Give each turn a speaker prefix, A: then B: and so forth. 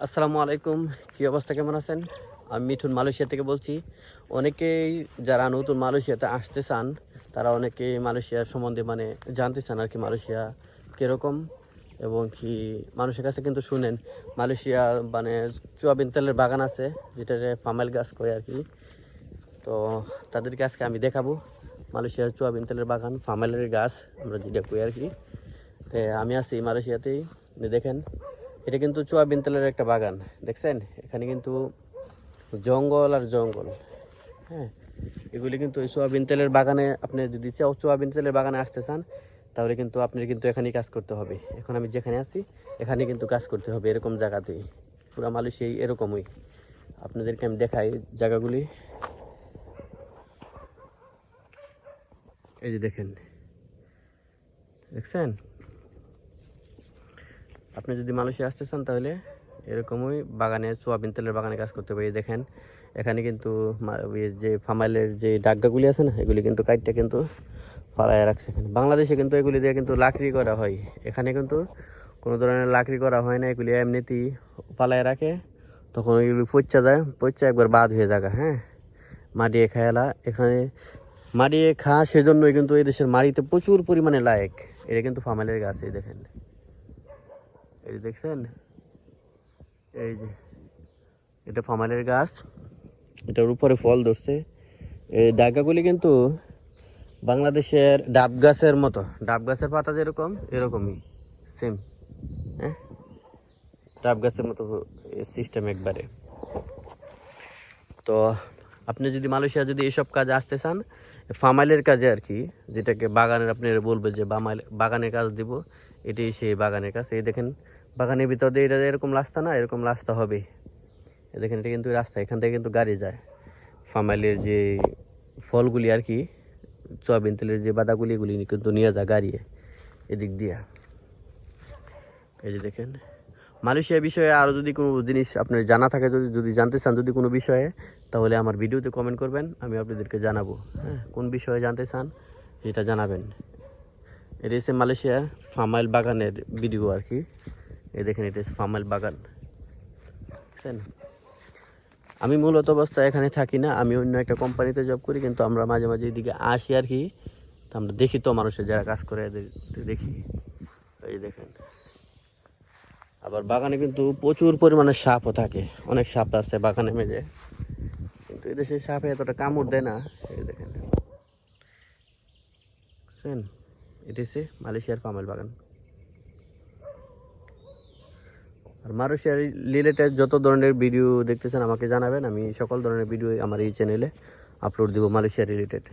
A: আসসালামু আলাইকুম, কী অবস্থা, কেমন আছেন? আমি মিঠুন মালয়েশিয়া থেকে বলছি। অনেকেই যারা নতুন মালয়েশিয়াতে আসতে চান তারা অনেকেই মালয়েশিয়ার সম্বন্ধে জানতে চান আর কি, মালয়েশিয়া কীরকম এবং কি মানুষের কাছে কিন্তু শুনেন মালয়েশিয়া চুয়াবিন তেলের বাগান আছে, যেটাকে পামেল গাছ কয় আর কি। তো তাদেরকে আজকে আমি দেখাবো মালয়েশিয়ার চুয়াবিন তেলের বাগান, পামেলের গাছ আমরা যেটা কই আর কি। তো আমি আছি মালয়েশিয়াতেই, দেখেন এটা কিন্তু চুয়াবিন তেলের একটা বাগান, দেখছেন? এখানে কিন্তু জঙ্গল আর জঙ্গল। হ্যাঁ, এগুলি কিন্তু ওই সোয়াবিন তেলের বাগানে, আপনি যদি সোয়াবিন তেলের বাগানে আসতে চান তাহলে কিন্তু আপনার কিন্তু এখানেই কাজ করতে হবে। এখন আমি যেখানে আছি এখানে কিন্তু কাজ করতে হবে, এরকম জায়গাতেই। পুরা মালয়েশিয়া এরকমই। আপনাদেরকে আমি দেখাই জায়গাগুলি। এই যে দেখেন, দেখছেন? আপনি যদি মালয়েশিয়া আসতে চান তাহলে এরকমই বাগানে, সোয়াবিন তেলের বাগানে কাজ করতে হবে। দেখেন এখানে কিন্তু যে ফার্মাইলের যে ডাগ্গাগুলি আছে না, এগুলি কিন্তু কাইটটা কিন্তু পালায় রাখছে। এখানে বাংলাদেশে কিন্তু এগুলি দিয়ে কিন্তু লাকড়ি করা হয়, এখানে কিন্তু কোনো ধরনের লাকড়ি করা হয় না। এগুলি এমনিতেই পালায় রাখে, তখন ওইগুলি পচা যায়, পচা একবার বাদ হয়ে যায়। হ্যাঁ, মাটিয়ে খায়ালা এখানে মাটিয়ে খা, সেজন্যই কিন্তু এই দেশের মাটিতে প্রচুর পরিমাণে লায়ক। এটা কিন্তু ফার্মাইলের গাছ। এই দেখেন, এই যে দেখছেন, এই যে এটা ফার্মাইলের গাছ, এটার উপরে ফল ধরছে। এই ডাগাগুলি কিন্তু বাংলাদেশের ডাব গাছের মতো, ডাব গাছের পাতা যেরকম এরকমই সেম। হ্যাঁ, ডাব গাছের মতো সিস্টেম একবারে। তো আপনি যদি মালয়েশিয়া যদি এইসব কাজে আসতে চান, ফার্মাইলের কাজে আর কি, যেটাকে বাগানের আপনি বলবে যে বাগানের কাজ দিব, এটাই সেই বাগানের কাজ। এই দেখেন বাগানের ভিতর দিয়ে এটা এরকম রাস্তা না, এরকম রাস্তা হবে। দেখেন এটা কিন্তু রাস্তা, এখান থেকে কিন্তু গাড়ি যায়। ফার্মাইলের যে ফলগুলি আর কি, সয়াবিন তেলের যে বাদাগুলি, এগুলি কিন্তু নিয়ে যায় গাড়ি এদিক দিয়া। এই যে দেখেন, মালয়েশিয়া বিষয়ে আরও যদি কোনো জিনিস আপনার জানা থাকে, যদি জানতে চান যদি কোনো বিষয়ে, তাহলে আমার ভিডিওতে কমেন্ট করবেন, আমি আপনাদেরকে জানাবো। হ্যাঁ, কোন বিষয়ে জানতে চান সেটা জানাবেন। এটা হচ্ছে মালয়েশিয়ার ফার্মাইল বাগানের ভিডিও আর কি। এই দেখেন এটা হচ্ছে ফার্মাইল বাগান, বুঝছেন? আমি মূলত অবস্থায় এখানে থাকি না, আমি অন্য একটা কোম্পানিতে জব করি, কিন্তু আমরা মাঝে মাঝে এদিকে আসি আর কি। তো আমরা দেখি তো মানুষের যারা কাজ করে এদের দেখি। এই দেখেন, আবার বাগানে কিন্তু প্রচুর পরিমাণে সাপও থাকে, অনেক সাপ আছে বাগানে মেঝে, কিন্তু এদেশে সাপে এতটা কামড় দেয় না। এই দেখেন, বুঝছেন? এটা হচ্ছে মালয়েশিয়ার পামেল বাগান। আর মালয়েশিয়ার রিলেটেড যত ধরনের ভিডিও দেখতেছেন আমাকে জানাবেন, আমি সকল ধরনের ভিডিও আমার এই চ্যানেলে আপলোড দিব মালয়েশিয়া রিলেটেড।